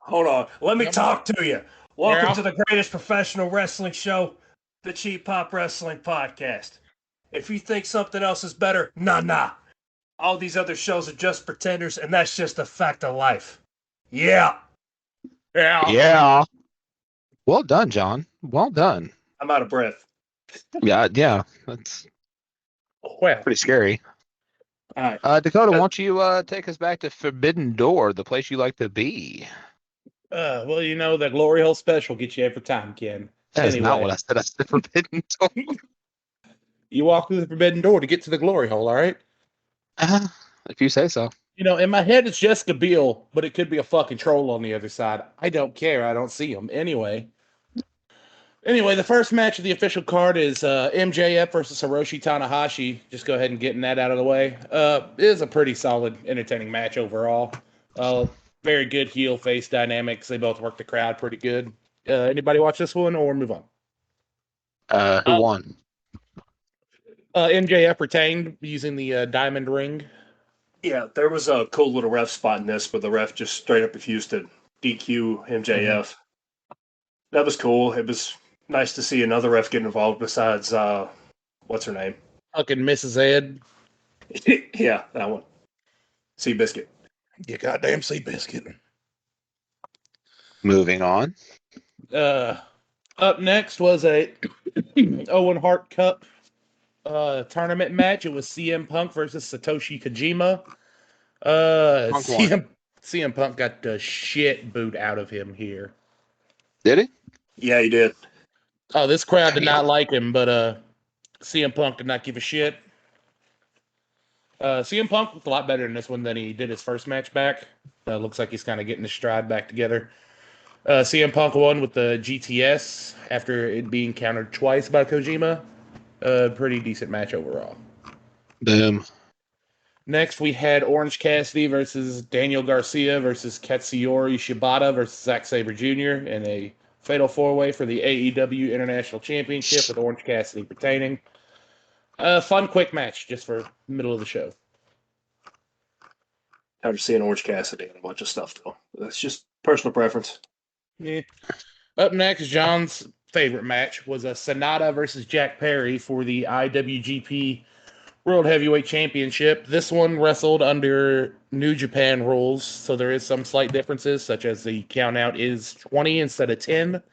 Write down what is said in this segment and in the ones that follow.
Hold on. Let me Yep. talk to you. Welcome Yeah. to the greatest professional wrestling show, the Cheap Pop Wrestling Podcast. If you think something else is better, nah. All these other shows are just pretenders, and that's just a fact of life. Yeah, Yeah. Yeah. Well done, John. Well done. I'm out of breath. Yeah. That's Well, pretty scary. All right. Dakota, why don't you take us back to Forbidden Door, the place you like to be? well, the glory hole special gets you every time, Ken. That is not Anyway, what I said. I said Forbidden Door. you walk through the forbidden door to get to the glory hole, all right? Uh, if you say so. In my head, it's Jessica Biel, but it could be a fucking troll on the other side. I don't care. I don't see him. Anyway, the first match of the official card is MJF versus Hiroshi Tanahashi. Just go ahead and getting that out of the way. It is a pretty solid, entertaining match overall. Very good heel face dynamics. They both work the crowd pretty good. Anybody watch this one or move on? Who won? MJF retained using the diamond ring. Yeah, there was a cool little ref spot in this where the ref just straight up refused to DQ MJF. That was cool. It was nice to see another ref get involved besides, what's her name? Fucking Mrs. Ed. Yeah, that one. Seabiscuit. You goddamn Seabiscuit. Moving on. Up next was a Owen Hart Cup tournament match. It was CM Punk versus Satoshi Kojima. Punk won. CM Punk got the shit booed out of him here. Did he? Yeah, he did. Oh, this crowd did not like him, but CM Punk did not give a shit. CM Punk looked a lot better in this one than he did his first match back. Looks like he's kind of getting his stride back together. CM Punk won with the GTS after it being countered twice by Kojima. Pretty decent match overall. Boom. Next, we had Orange Cassidy versus Daniel Garcia versus Katsuyori Shibata versus Zack Sabre Jr. in a fatal four-way for the AEW International Championship with Orange Cassidy retaining. Fun, quick match just for middle of the show. After seeing Orange Cassidy and a bunch of stuff, though. That's just personal preference. Yeah. Up next, John's favorite match was a Sonata versus Jack Perry for the IWGP World Heavyweight Championship. This one wrestled under New Japan rules, so there is some slight differences, such as the count out is 20 instead of 10,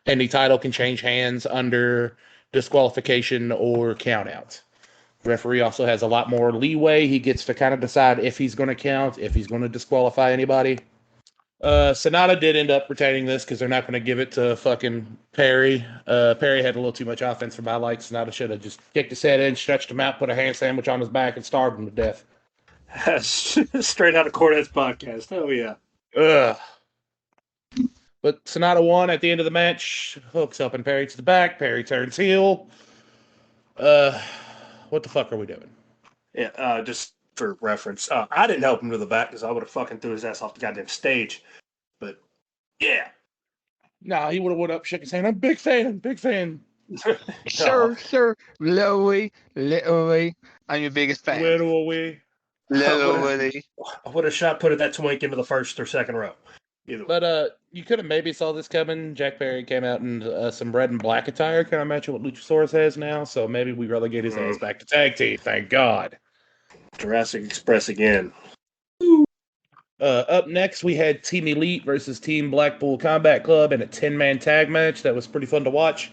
and the title can change hands under disqualification or count out. The referee also has a lot more leeway. He gets to kind of decide if he's going to count, if he's going to disqualify anybody. Sonata did end up retaining this because they're not going to give it to fucking Perry. Perry had a little too much offense for my liking. Sonata should have just kicked his head in, stretched him out, put a hand sandwich on his back, and starved him to death. Straight out of Cornette's podcast. Oh, yeah. Ugh. But Sonata won at the end of the match. Hooks up and Perry to the back. Perry turns heel. What the fuck are we doing? Yeah, just for reference, I didn't help him to the back because I would have fucking threw his ass off the goddamn stage. But, yeah. Nah, he would have went up, shook his hand. I'm a big fan. Sure. Little Willie. I'm your biggest fan. Little we. Little Willie. I would have shot put that twink into the first or second row. Either way. But you could have maybe saw this coming. Jack Perry came out in some red and black attire, kind of matching what Luchasaurus has now. So maybe we relegate his ass back to tag team. Thank God. Jurassic Express again. Up next, we had Team Elite versus Team Blackpool Combat Club in a 10-man tag match that was pretty fun to watch.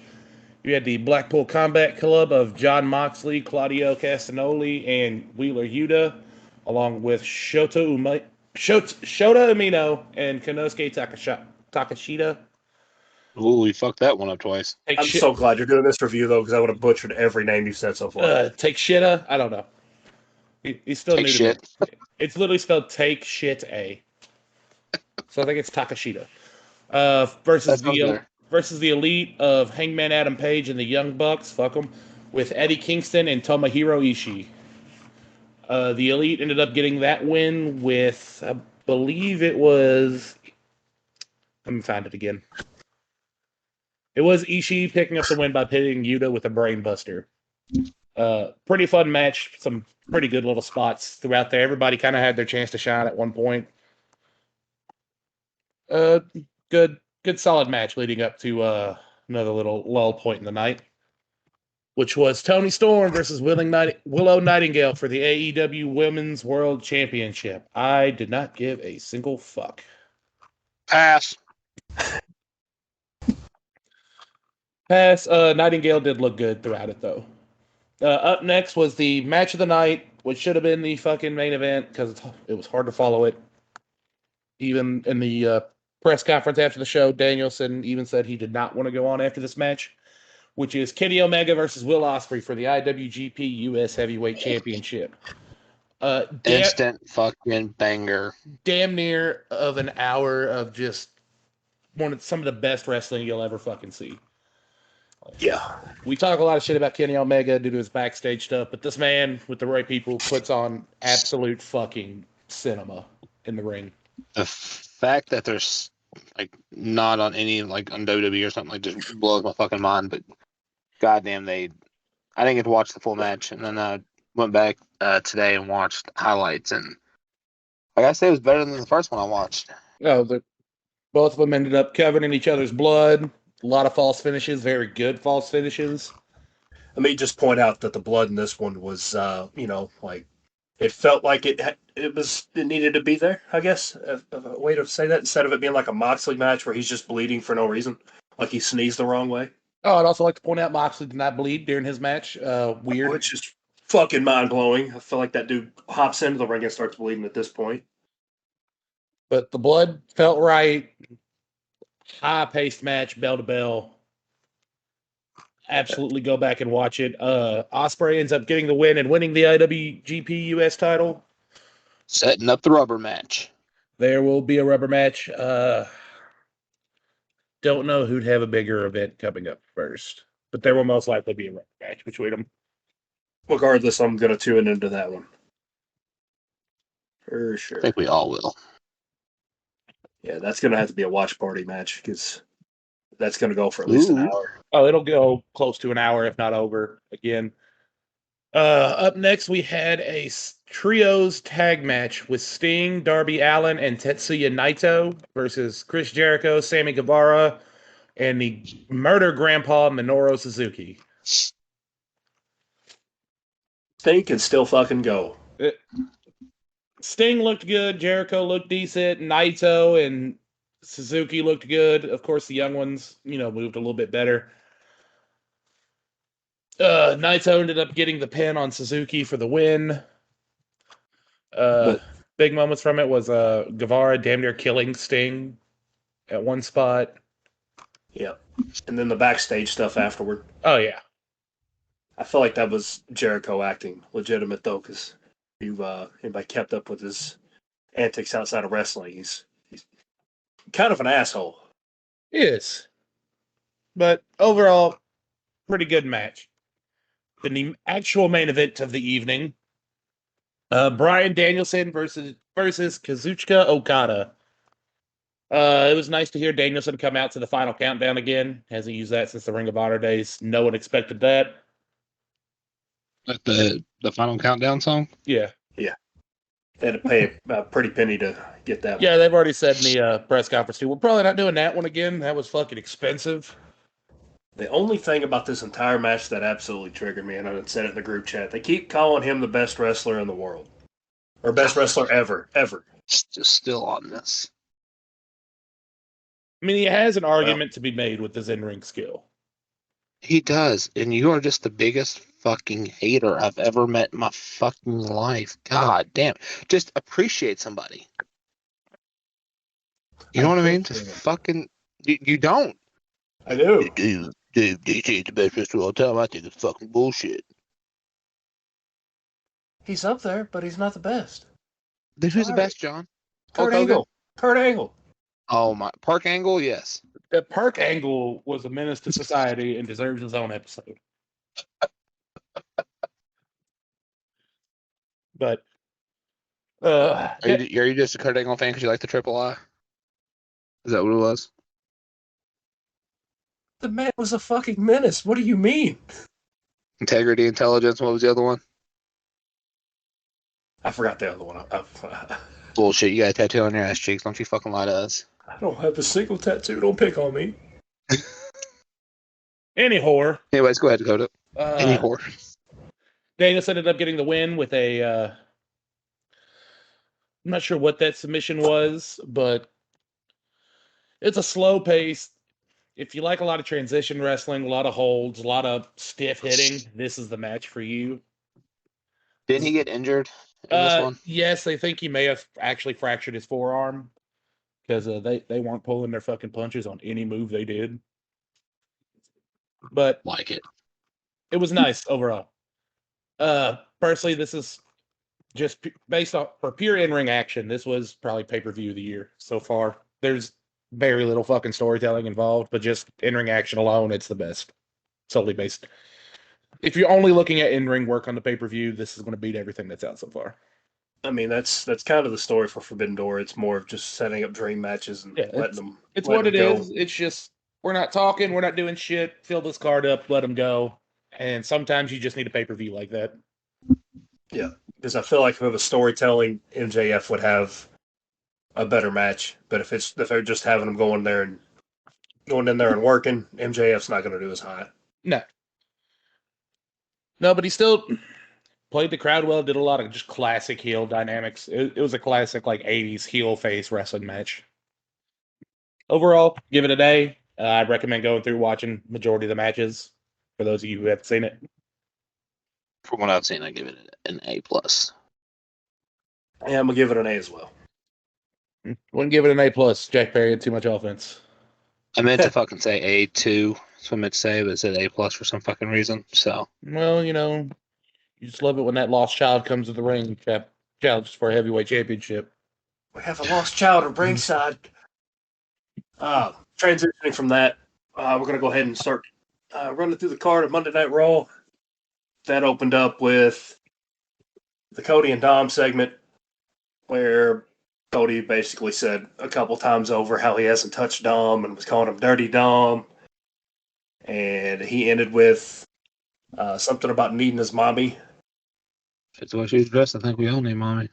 You had the Blackpool Combat Club of John Moxley, Claudio Castagnoli, and Wheeler Yuta, along with Shota Umino and Konosuke Takashita. Ooh, we fucked that one up twice. I'm so glad you're doing this review, though, because I would have butchered every name you said so far. Take Shita? I don't know. He's still Take new shit. to me. It's literally spelled take shit a. So I think it's Takashita. Versus the Elite of Hangman Adam Page and the Young Bucks. Fuck them. With Eddie Kingston and Tomohiro Ishii. The Elite ended up getting that win with, I believe it was... Let me find it again. It was Ishii picking up the win by pitting Yuta with a brain buster. Pretty fun match. Some pretty good little spots throughout there. Everybody kind of had their chance to shine at one point. Uh, good solid match leading up to another little lull point in the night, which was Tony Storm versus Willow Nightingale for the AEW Women's World Championship. I did not give a single fuck. Pass. Pass. Nightingale did look good throughout it, though. Up next was the match of the night, which should have been the fucking main event because it was hard to follow it. Even in the press conference after the show, Danielson even said he did not want to go on after this match, which is Kenny Omega versus Will Ospreay for the IWGP US Heavyweight Championship. Instant fucking banger. Damn near of an hour of just some of the best wrestling you'll ever fucking see. Yeah. We talk a lot of shit about Kenny Omega due to his backstage stuff, but this man, with the right people, puts on absolute fucking cinema in the ring. The fact that there's like not on any like on WWE or something like just blows my fucking mind. But goddamn, I didn't get to watch the full match, and then I went back today and watched highlights, and like I say, it was better than the first one I watched. Oh, both of them ended up covered in each other's blood. A lot of false finishes, very good false finishes. Let me just point out that the blood in this one was, like it felt like it needed to be there. I guess a way to say that instead of it being like a Moxley match where he's just bleeding for no reason, like he sneezed the wrong way. Oh, I'd also like to point out Moxley did not bleed during his match. Weird, which is fucking mind blowing. I feel like that dude hops into the ring and starts bleeding at this point. But the blood felt right. High-paced match, bell to bell. Absolutely go back and watch it. Ospreay ends up getting the win and winning the IWGP US title. Setting up the rubber match. There will be a rubber match. Don't know who'd have a bigger event coming up first, but there will most likely be a rubber match between them. Regardless, I'm going to tune into that one. For sure. I think we all will. Yeah, that's going to have to be a watch party match because that's going to go for at least an hour. Oh, it'll go close to an hour, if not over again. Up next, we had a trios tag match with Sting, Darby Allin, and Tetsuya Naito versus Chris Jericho, Sammy Guevara, and the murder grandpa Minoru Suzuki. Sting can still fucking go. Sting looked good. Jericho looked decent. Naito and Suzuki looked good. Of course, the young ones, moved a little bit better. Naito ended up getting the pin on Suzuki for the win. Big moments from it was Guevara damn near killing Sting at one spot. Yeah. And then the backstage stuff afterward. Oh, yeah. I feel like that was Jericho acting legitimate, though, because anybody kept up with his antics outside of wrestling. He's kind of an asshole. He is. But overall, pretty good match. Then the actual main event of the evening, Bryan Danielson versus Kazuchika Okada. It was nice to hear Danielson come out to the final countdown again. Hasn't used that since the Ring of Honor days. No one expected that. Like the final countdown song? Yeah. Yeah. They had to pay a pretty penny to get that one. Yeah, they've already said in the press conference, too. We're probably not doing that one again. That was fucking expensive. The only thing about this entire match that absolutely triggered me, and I said it in the group chat, they keep calling him the best wrestler in the world. Or best wrestler ever. Just still on this. I mean, he has an argument to be made with his in-ring skill. He does, and you are just the biggest fucking hater I've ever met in my fucking life. God damn. Just appreciate somebody. You know what I mean? Just fucking... You don't. I do. Dude, DJ's the best wrestler all the time. I think it's fucking bullshit. He's up there, but he's not the best. Then who's the best, John? Kurt Angle. Kurt Angle. Oh, my. Park Angle? Yes. Park Angle was a menace to society and deserves his own episode. But are you just a Kurt Angle fan because you like the Triple I? Is that what it was? The man was a fucking menace. What do you mean? Integrity, intelligence. What was the other one? I forgot the other one. Bullshit. You got a tattoo on your ass cheeks. Don't you fucking lie to us. I don't have a single tattoo. Don't pick on me. Any whore. Anyways, go ahead, Dakota. Any whore. Daniels ended up getting the win with a. I'm not sure what that submission was, but it's a slow pace. If you like a lot of transition wrestling, a lot of holds, a lot of stiff hitting, this is the match for you. Didn't he get injured in this one? Yes, I think he may have actually fractured his forearm because they weren't pulling their fucking punches on any move they did. But Like it. It was nice overall. Personally, this is just based off for pure in-ring action. This was probably pay-per-view of the year so far. There's very little fucking storytelling involved, but just in-ring action alone, it's the best. Solely based. If you're only looking at in-ring work on the pay-per-view, this is going to beat everything that's out so far. I mean, that's kind of the story for Forbidden Door. It's more of just setting up dream matches and letting them. It's what it is. It's just we're not talking, we're not doing shit. Fill this card up, let them go. And sometimes you just need a pay-per-view like that. Yeah, because I feel like if it was storytelling, MJF would have a better match. But if they're just having them going in there and working, MJF's not going to do as hot. No, but he still played the crowd well. Did a lot of just classic heel dynamics. It was a classic like '80s heel face wrestling match. Overall, give it an A. I'd recommend going through watching majority of the matches for those of you who haven't seen it. From what I've seen, I give it an A+. Yeah, I'm gonna give it an A as well. Wouldn't give it an A+. Jack Perry had too much offense. I meant to fucking say A2. That's what I meant to say, but it said A+ for some fucking reason. So, well, you just love it when that lost child comes to the ring, challenges for a heavyweight championship. We have a lost child at ringside. Transitioning from that, we're gonna go ahead and start running through the card of Monday Night Raw. That opened up with the Cody and Dom segment, where Cody basically said a couple times over how he hasn't touched Dom and was calling him Dirty Dom. And he ended with something about needing his mommy. if it's the way she's dressed, I think we all need mommy.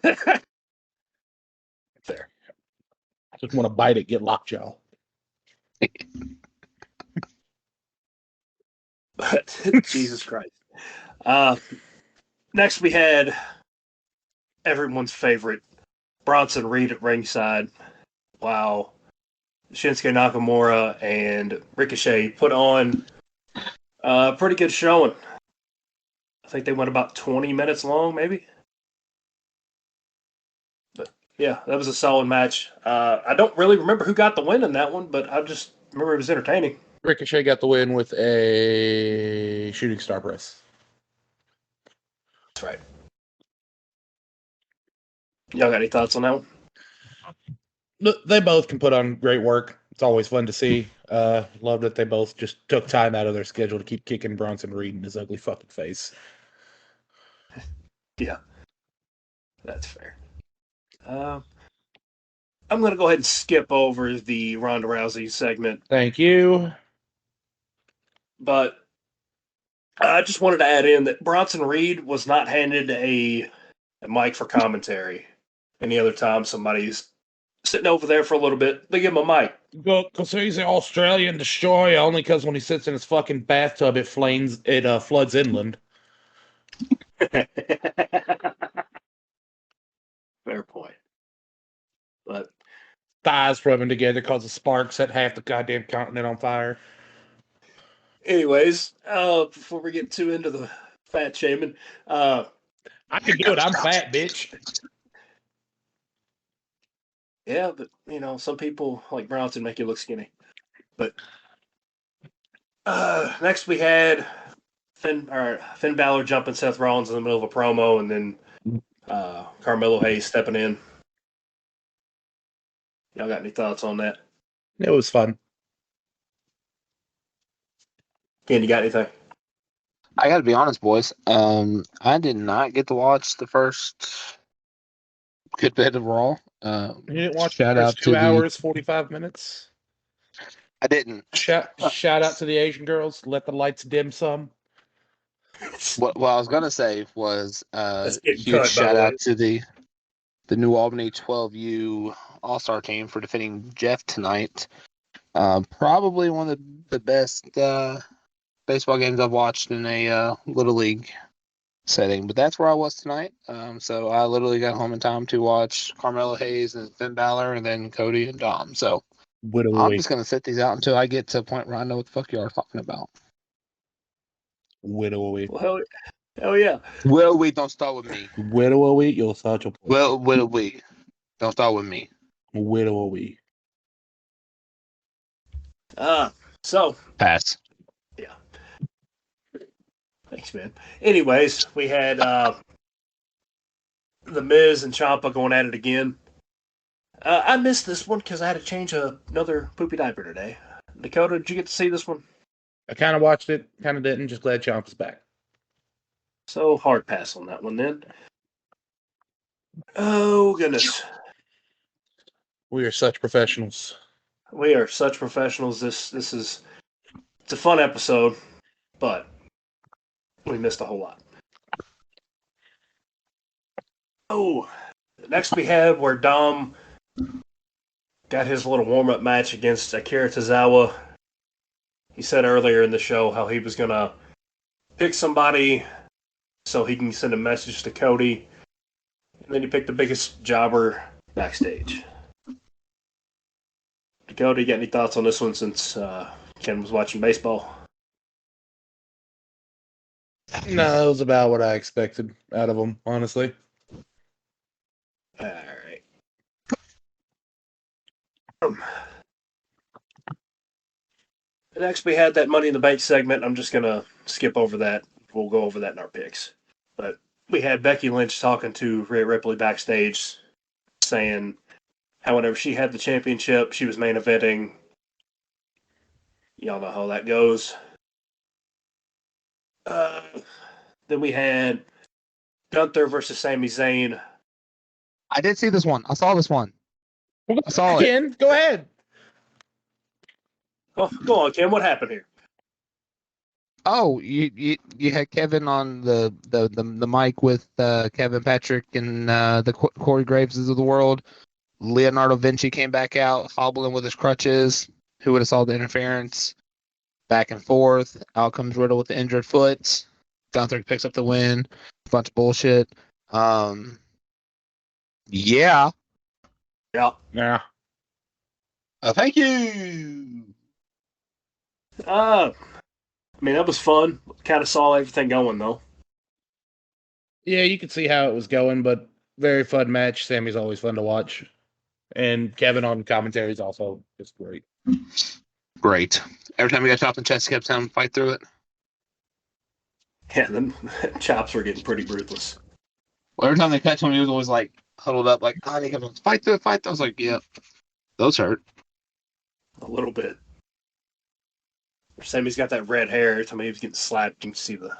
There. I just want to bite it, get lockjaw. But Jesus Christ. Next we had everyone's favorite Bronson Reed at ringside. Wow. Shinsuke Nakamura and Ricochet put on a pretty good showing. I think they went about 20 minutes long, maybe. But yeah, that was a solid match. I don't really remember who got the win in that one, but I just remember it was entertaining. Ricochet got the win with a shooting star press. That's right. Y'all got any thoughts on that one? Look, they both can put on great work. It's always fun to see. Love that they both just took time out of their schedule to keep kicking Bronson Reed in his ugly fucking face. Yeah, that's fair. I'm going to go ahead and skip over the Ronda Rousey segment. Thank you. But I just wanted to add in that Bronson Reed was not handed a mic for commentary. Any other time somebody's sitting over there for a little bit, they give him a mic. Because he's the Australian destroyer, only because when he sits in his fucking bathtub, it floods inland. Fair point. But thighs rubbing together because the sparks set half the goddamn continent on fire. Anyways, before we get too into the fat shaming, I can do it. I'm fat, bitch. Yeah, but some people like Bronson make you look skinny. But next we had Finn Balor jumping Seth Rollins in the middle of a promo, and then Carmelo Hayes stepping in. Y'all got any thoughts on that? It was fun. Ken, you got anything? I got to be honest, boys. I did not get to watch the first good bit of Raw. You didn't watch shout the out first 2 to hours, 45 minutes? I didn't. Shout out to the Asian girls. Let the lights dim some. What I was gonna say was That's getting huge cut, shout out to the New Albany 12U All-Star team for defeating Jeff tonight. Probably one of the best baseball games I've watched in a Little League setting. But that's where I was tonight. So I literally got home in time to watch Carmelo Hayes and Finn Balor and then Cody and Dom. So I'm just going to sit these out until I get to a point where I know what the fuck you are talking about. Widowy. Well, hell yeah. Well, we don't start with me. Widowy, you'll start your point. Well, we don't start with me. Widowy. So Pass. yeah. Thanks, man. Anyways, we had The Miz and Ciampa going at it again. I missed this one because I had to change another poopy diaper today. Dakota, did you get to see this one? I kind of watched it, kind of didn't. Just glad Ciampa's back. So hard pass on that one then. Oh goodness, We are such professionals. we are such professionals. It's a fun episode, but we missed a whole lot. Oh, next we had where Dom got his little warm-up match against Akira Tozawa. He said earlier in the show how he was going to pick somebody so he can send a message to Cody. And then he picked the biggest jobber backstage. Dakota, you got any thoughts on this one since Ken was watching baseball? No, it was about what I expected out of him, honestly. All right. Next, we had that Money in the Bank segment. I'm just going to skip over that. We'll go over that in our picks. But we had Becky Lynch talking to Rhea Ripley backstage, saying how whenever she had the championship, she was main eventing. Y'all know how that goes. Then we had Gunther versus Sami Zayn. I did see this one. I saw this one. I saw it. Ken, go ahead. Oh, go on, Ken. What happened here? Oh, you had Kevin on the mic with Kevin Patrick and the Corey Graveses of the world. Leonardo Vinci came back out, hobbling with his crutches. Who would have saw the interference? Back and forth. Out comes Riddle with the injured foot. Gunther picks up the win. Bunch of bullshit. Yeah. Yeah. Yeah. Thank you. I mean, that was fun. Kind of saw everything going, though. Yeah, you could see how it was going, but very fun match. Sammy's always fun to watch. And Kevin on commentary is also just great. Great. Every time he got chopped in the chest, he kept telling him to fight through it. Yeah, them chops were getting pretty ruthless. Well, every time they catch him, he was always like huddled up, like, "Oh, they kept fight through it, fight through it." I was like, "Yeah, those hurt." A little bit. Sammy's got that red hair. Every time he was getting slapped, you can see the.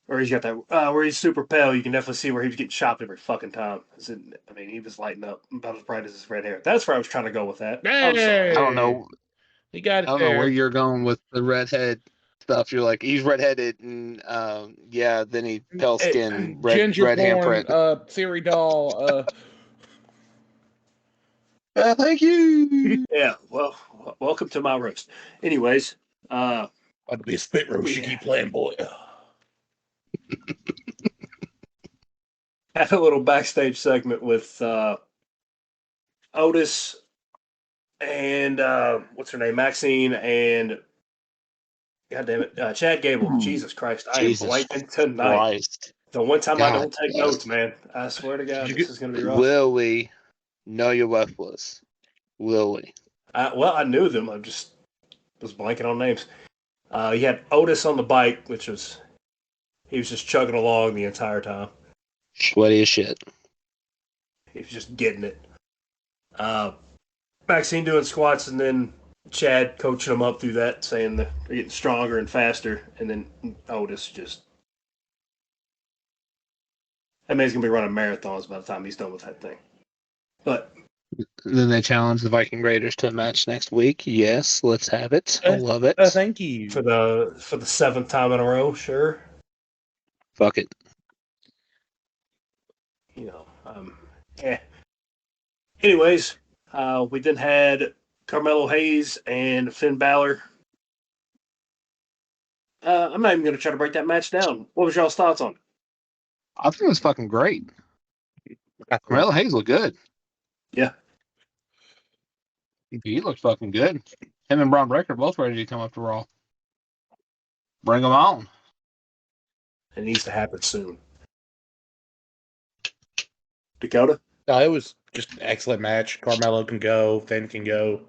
Or he's got that. Where he's super pale, you can definitely see where he was getting chopped every fucking time. I mean, he was lighting up about as bright as his red hair. That's where I was trying to go with that. I'm sorry. Hey! I don't know. He got it I don't know where you're going with the redhead stuff. You're like, he's redheaded, and yeah, then he pale skin, red handprint. Siri doll. Thank you. Yeah. Well, welcome to my roast. Anyways, Ought to be a spit roast. You keep playing, boy. had a little backstage segment with Otis and what's her name, Maxine, and goddamn it, Chad Gable. Jesus Christ, I am blanking tonight. Christ. The one time I don't take notes, man. I swear to God, this is gonna be rough. Will we know your worthless? Will we? Well, I knew them. I just was blanking on names. You had Otis on the bike, which was he was just chugging along the entire time. Sweaty as shit. He was just getting it. Maxine doing squats, and then Chad coaching them up through that, saying that they're getting stronger and faster. And then Otis just. That man's going to be running marathons by the time he's done with that thing. But. Then they challenge the Viking Raiders to a match next week. Yes, let's have it. I love it. Thank you. For the 7th time in a row, sure. Fuck it. You know, yeah. Anyways, we then had Carmelo Hayes and Finn Balor. I'm not even going to try to break that match down. What was y'all's thoughts on it? I think it was fucking great. Carmelo Hayes looked good. Yeah. He looked fucking good. Him and Braun Breaker both ready to come up to Raw. Bring them on. It needs to happen soon. Dakota? It was just an excellent match. Carmelo can go. Finn can go.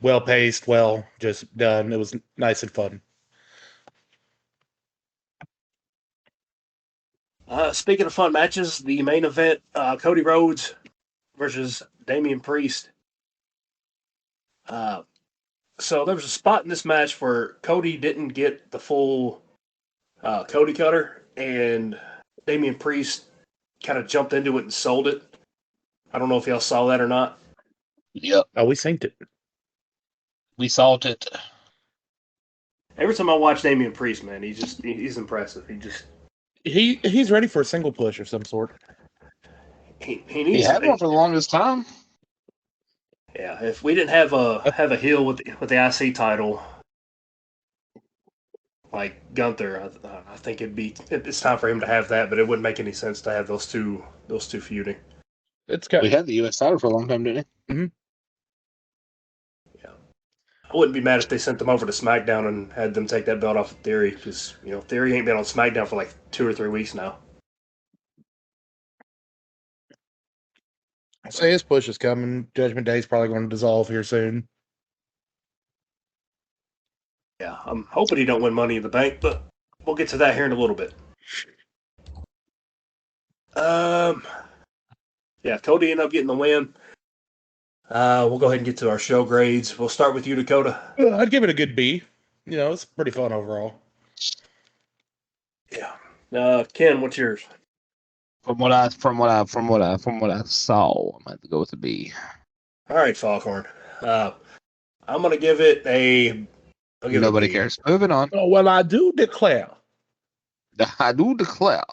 Well paced, well just done. It was nice and fun. Speaking of fun matches, the main event, Cody Rhodes versus Damian Priest. So there was a spot in this match where Cody didn't get the full Cody cutter, and Damian Priest kind of jumped into it and sold it. I don't know if y'all saw that or not. Yep. Oh, we synced it. We saw it. Every time I watch Damian Priest, man, he's impressive. He's ready for a single push of some sort. He He needs had to one for the longest time. Yeah, if we didn't have a heel with the IC title like Gunther, I think it's time for him to have that. But it wouldn't make any sense to have those two feuding. We had the U.S. title for a long time, didn't we? Mm-hmm. Yeah, I wouldn't be mad if they sent them over to SmackDown and had them take that belt off of Theory, because Theory ain't been on SmackDown for like 2 or 3 weeks now. I say his push is coming. Judgment Day is probably going to dissolve here soon. Yeah, I'm hoping he don't win Money in the Bank, but we'll get to that here in a little bit. Yeah, Cody ended up getting the win. We'll go ahead and get to our show grades. We'll start with you, Dakota. I'd give it a good B. It's pretty fun overall. Yeah. Ken, what's yours? From what I saw, I might have to go with a B. All right, Foghorn. I'm gonna give it a. Nobody cares. Moving on. Oh, well, I do declare. I do declare.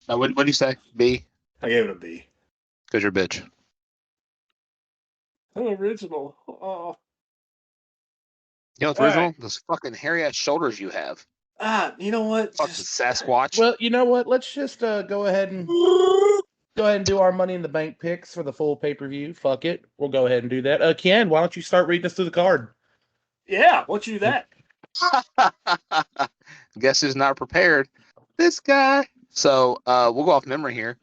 Now, what do you say? B? I gave it a B. Because you're a bitch. Original. Oh. You know what's original? Right. Those fucking hairy ass shoulders you have. You know what? Fucking Sasquatch. Well, you know what? Let's just go ahead and do our Money in the Bank picks for the full pay-per-view. Fuck it. We'll go ahead and do that. Ken, why don't you start reading us through the card? Yeah, why don't you do that? Guess who's not prepared? This guy. So we'll go off memory here.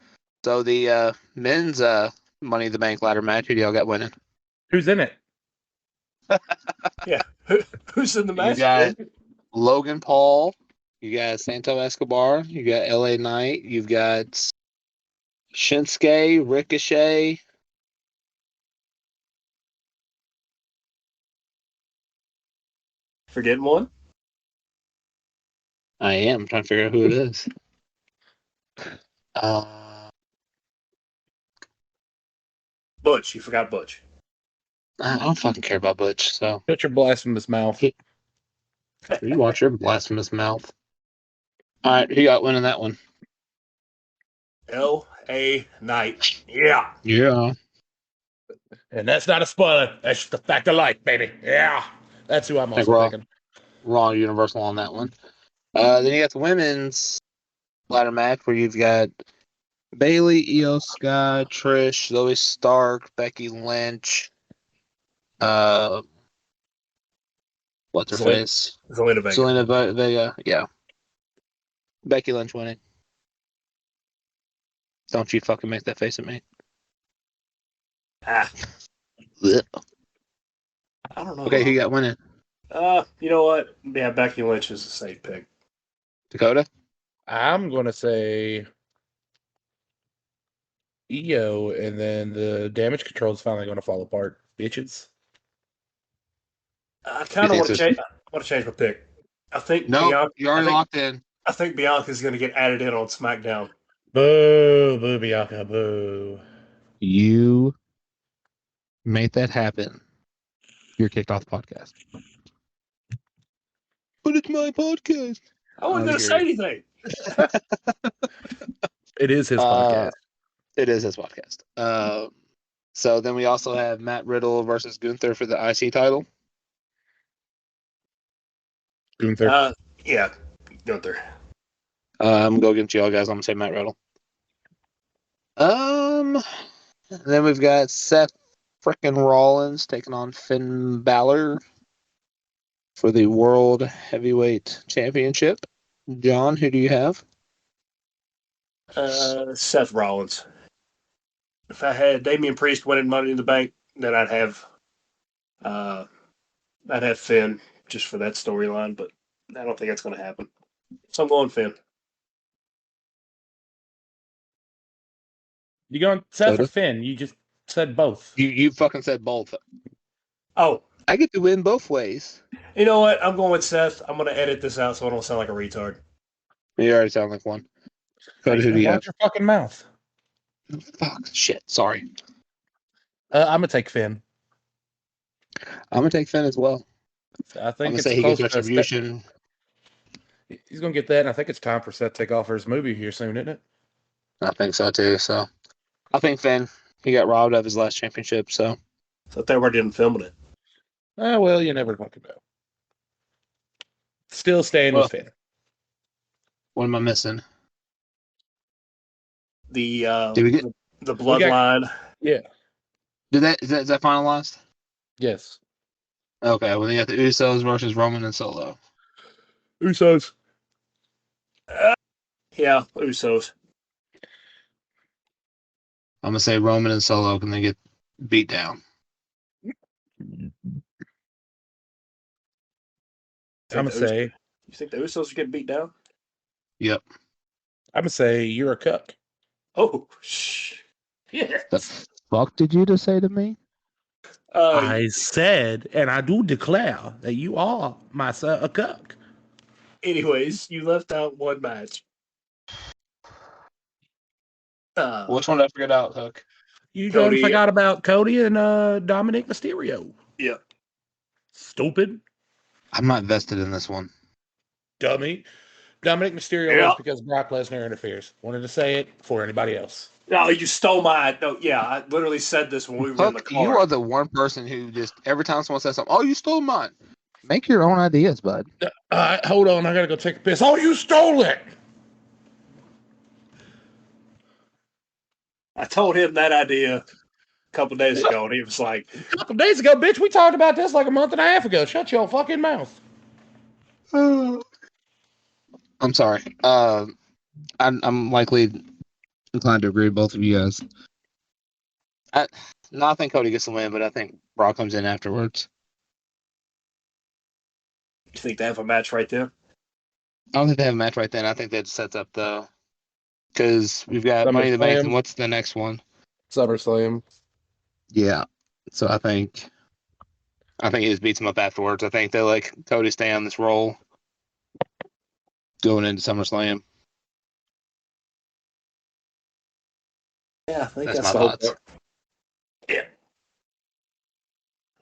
So the men's Money in the Bank ladder match, who do y'all got winning? Who's in it? Yeah. Who's in the match? You got Logan Paul. You got Santo Escobar. You got LA Knight. You've got Shinsuke, Ricochet. Forgetting one? I am trying to figure out who it is. Butch. You forgot Butch. I don't fucking care about Butch, so. Shut your blasphemous mouth. You watch your blasphemous mouth. All right, who got winning that one? LA Knight. Yeah. Yeah. And that's not a spoiler. That's just a fact of life, baby. Yeah. That's who I'm also thinking. Raw Universal on that one. Then you got the women's ladder match where you've got Bayley, Io Sky, Trish, Zoe Stark, Becky Lynch. What's her face? Zelina Vega. Zelina Vega, yeah. Becky Lynch winning. Don't you fucking make that face at me. I don't know. Okay, who you got winning? You know what? Yeah, Becky Lynch is a safe pick. Dakota? I'm going to say Io, and then the damage control is finally going to fall apart. Bitches. I kind of want to change my pick. I think Bianca, you already locked in. I think Bianca's going to get added in on SmackDown. Boo, boo, Bianca, boo. You made that happen. You're kicked off the podcast. But it's my podcast. I wasn't going to say anything. It is his podcast. It is his podcast. So then we also have Matt Riddle versus Gunther for the IC title. Gunther. Yeah, Gunther. I'm gonna go against y'all guys. I'm gonna say Matt Riddle. Then we've got Seth frickin' Rollins taking on Finn Balor for the World Heavyweight Championship. John, who do you have? Seth Rollins. If I had Damian Priest winning Money in the Bank, then I'd have Finn just for that storyline, but I don't think that's going to happen. So I'm going Finn. You going Seth Dakota? or Finn? You just said both. You fucking said both. Oh, I get to win both ways. you know what? I'm going with Seth. I'm going to edit this out so I don't sound like a retard. You already sound like one. Dakota, who do you have? Watch your fucking mouth. Fuck, shit, sorry. I'm gonna take Finn. I'm gonna take Finn as well. I I'm think gonna it's say he close gets to retribution. He's gonna get that, and I think it's time for Seth to take off for his movie here soon, isn't it? I think so too. So I think Finn. He got robbed of his last championship. So So they already didn't filming it. Well, you never fucking know. Still staying with Finn. what am I missing? The Did we get the bloodline. Yeah. is that finalized? Yes. Okay, well then you got the Usos versus Roman and Solo. Usos. Yeah, Usos. I'm gonna say Roman and Solo can they get beat down. I'm gonna say. You think the Usos are getting beat down? Yep. I'm gonna say you're a cuck. Oh, shh. Yeah. The fuck did you just say to me? I said, and I do declare that you are myself a cuck. Anyways, you left out one match. Which one did I forget out, Hook? You Cody. done forgot about Cody and Dominic Mysterio. Yep. Stupid. I'm not vested in this one. Dummy. Dominic Mysterio Yeah. was because Brock Lesnar interferes. Wanted to say it before anybody else. No, you stole my. No, yeah, I literally said this when we were in the Hook, car. you are the one person who just every time someone says something, oh, you stole mine. Make your own ideas, bud. Hold on, I gotta go take a piss. Oh, you stole it! I told him that idea a couple days ago, and he was like, A couple days ago, bitch, we talked about this like a month and a half ago. Shut your fucking mouth. I'm sorry. I'm likely inclined to agree with both of you guys. I think Cody gets the win, but I think Brock comes in afterwards. "You think they have a match right there?" I don't think they have a match right then. I think that sets up though, because we've got Money in the Bank, SummerSlam. and what's the next one? SummerSlam. Yeah. So I think he just beats him up afterwards. I think they let Cody stay on this roll going into SummerSlam. Yeah, I think That's that's my the whole thoughts. card. Yeah.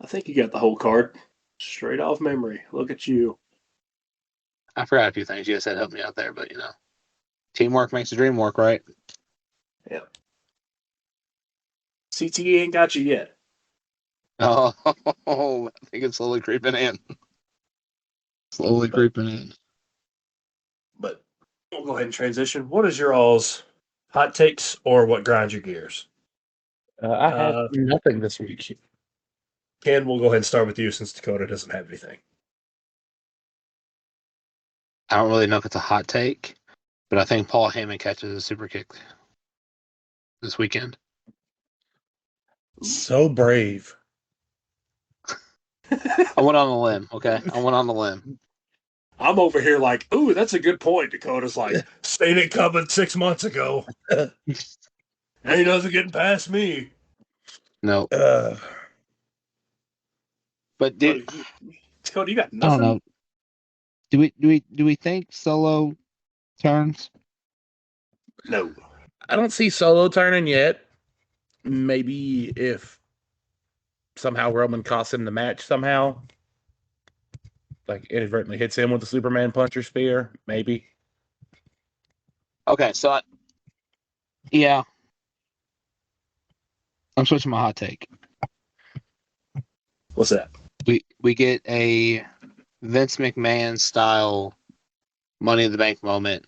I think you got the whole card straight off memory. Look at you. I forgot a few things you said help me out there, but teamwork makes the dream work, right? Yeah. CTE ain't got you yet. Oh, I think it's slowly creeping in. But we'll go ahead and transition. What is your all's hot takes or what grinds your gears? I had nothing this week. Ken, we'll go ahead and start with you since Dakota doesn't have anything. I don't really know if it's a hot take, but I think Paul Heyman catches a super kick this weekend. So brave. I went on a limb, okay? I'm over here like, ooh, that's a good point. Dakota's like, seen it coming 6 months ago. Ain't nothing getting past me. No. But Dakota, you got nothing? I don't know. Do we think Solo turns? No. I don't see Solo turning yet. Maybe if somehow Roman costs him the match somehow. Like inadvertently hits him with the Superman puncher spear, maybe. Okay, so yeah. I'm switching my hot take. What's that? We get a Vince McMahon style Money in the Bank moment.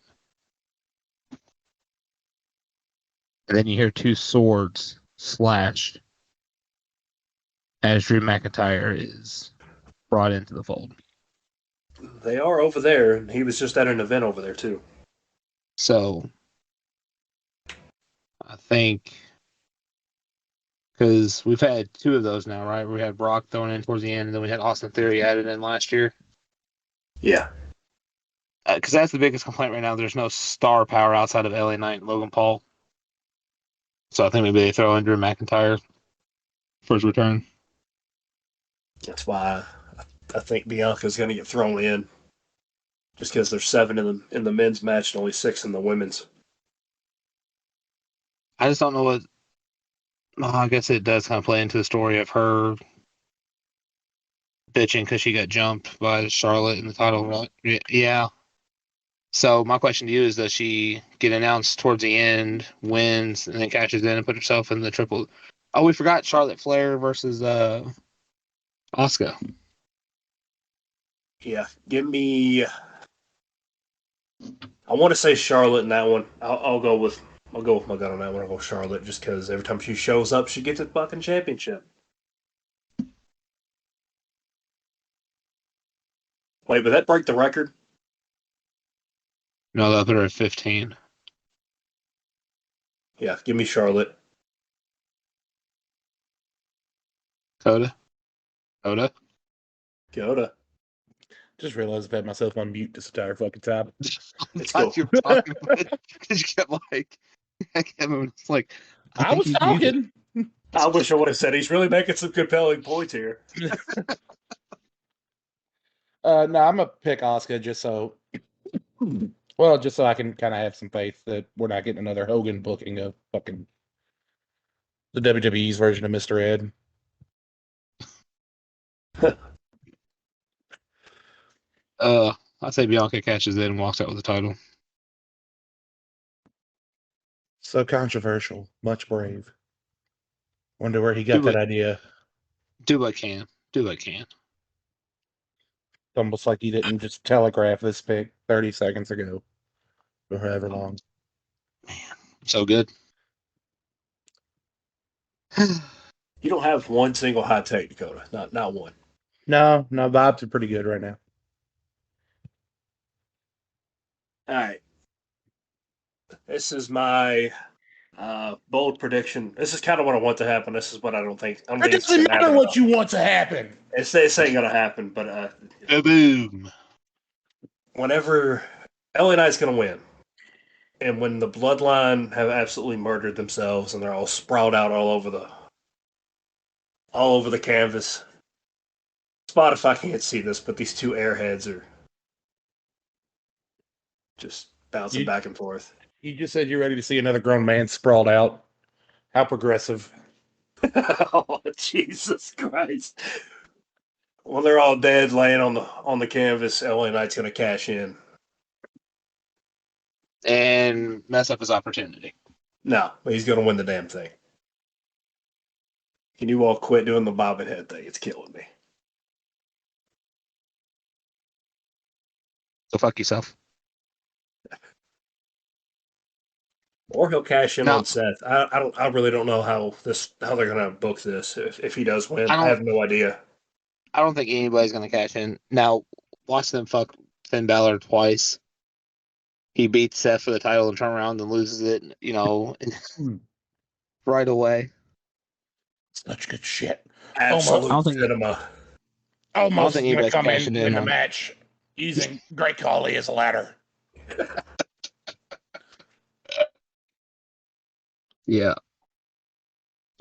And then you hear two swords slashed as Drew McIntyre is brought into the fold. They are over there, and he was just at an event over there, too. So, I think, because we've had two of those now, right? We had Brock thrown in towards the end, and then we had Austin Theory added in last year. Yeah. Because that's the biggest complaint right now. There's no star power outside of LA Knight and Logan Paul. So I think maybe they throw in Drew McIntyre for his return. That's why I think Bianca's going to get thrown in. Just because there's 7 in the men's match and only 6 in the women's. I just don't know what. I guess it does kind of play into the story of her bitching because she got jumped by Charlotte in the title, right? Yeah. So my question to you is: does she get announced towards the end, wins, and then cashes in and put herself in the triple? Oh, we forgot Charlotte Flair versus Asuka. Yeah. Give me. I want to say Charlotte in that one. I'll go with my gut on that one. I'll go Charlotte just because every time she shows up, she gets a fucking championship. Wait, but that break the record? No, they'll put her at 15. Yeah, give me Charlotte. Dakota. Dakota. Just realized I've had myself on mute this entire fucking time. Let's I go. thought you were talking, but because you kept it's like I was think he's muted. talking. I wish I would have said he's really making some compelling points here. No, I'm gonna pick Asuka just so I can kind of have some faith that we're not getting another Hogan booking of fucking the WWE's version of Mr. Ed. I say Bianca catches it and walks out with the title. So controversial, much brave. Wonder where he got that idea. Do what can. It's almost like he didn't just telegraph this pick 30 seconds ago, or however long. Man, so good. You don't have one single hot take, Dakota. Not one. No, vibes are pretty good right now. All right. This is my bold prediction. This is kind of what I want to happen. This is what I don't think. It doesn't matter what you want to happen. This ain't gonna happen. But boom. Whenever LA Knight's gonna win, and when the Bloodline have absolutely murdered themselves and they're all sprawled out all over the canvas. Spotify can't see this, but these two airheads are just bouncing back and forth. You just said you're ready to see another grown man sprawled out. How progressive. Oh, Jesus Christ. When they're all dead laying on the canvas, LA Knight's gonna cash in. And mess up his opportunity. No, he's gonna win the damn thing. Can you all quit doing the bobbin head thing? It's killing me. So fuck yourself. Or he'll cash in on Seth. I really don't know how they're gonna book this if he does win. I have no idea. I don't think anybody's gonna cash in. Now, watch them fuck Finn Balor twice. He beats Seth for the title and turn around and loses it, right away. Such good shit. Absolute cinema. Almost going to come in the match using Great Khali as a ladder. Yeah.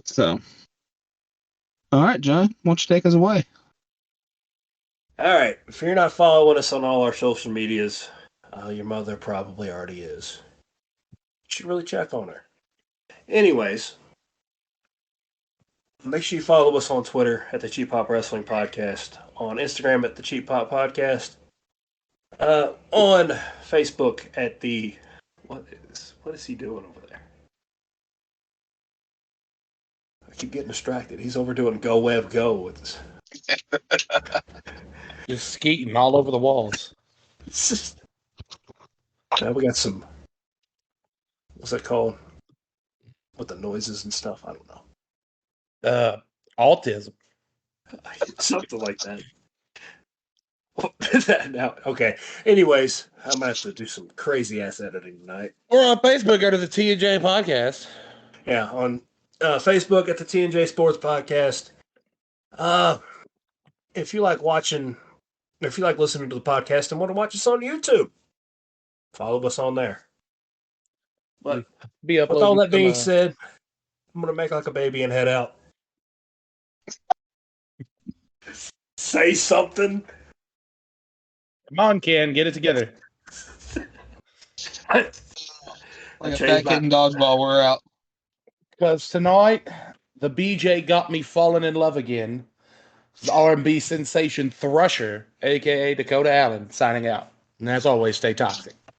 So, all right, John, why don't you take us away? All right. If you're not following us on all our social medias, your mother probably already is. You should really check on her. Anyways, make sure you follow us on Twitter at the Cheap Pop Wrestling Podcast, on Instagram at the Cheap Pop Podcast, on Facebook at the what is he doing over there? I keep getting distracted. He's over doing Go Web Go with his. Just skeeting all over the walls. Now we got some. What's that called? With the noises and stuff. I don't know. Autism. Something like that. Now, okay. Anyways, I'm gonna have to do some crazy ass editing tonight. Or on Facebook, go to the T&J podcast. Yeah, on Facebook at the T&J Sports Podcast. If you like watching, if you like listening to the podcast and want to watch us on YouTube, follow us on there. But Be with all uploading that being some, said, I'm gonna make like a baby and head out. Say something. come on, Ken, get it together. Like a fat kid in dodgeball, we're out. Because tonight, the BJ got me falling in love again. The R&B sensation Thrusher, a.k.a. Dakota Allen, signing out. And as always, stay toxic.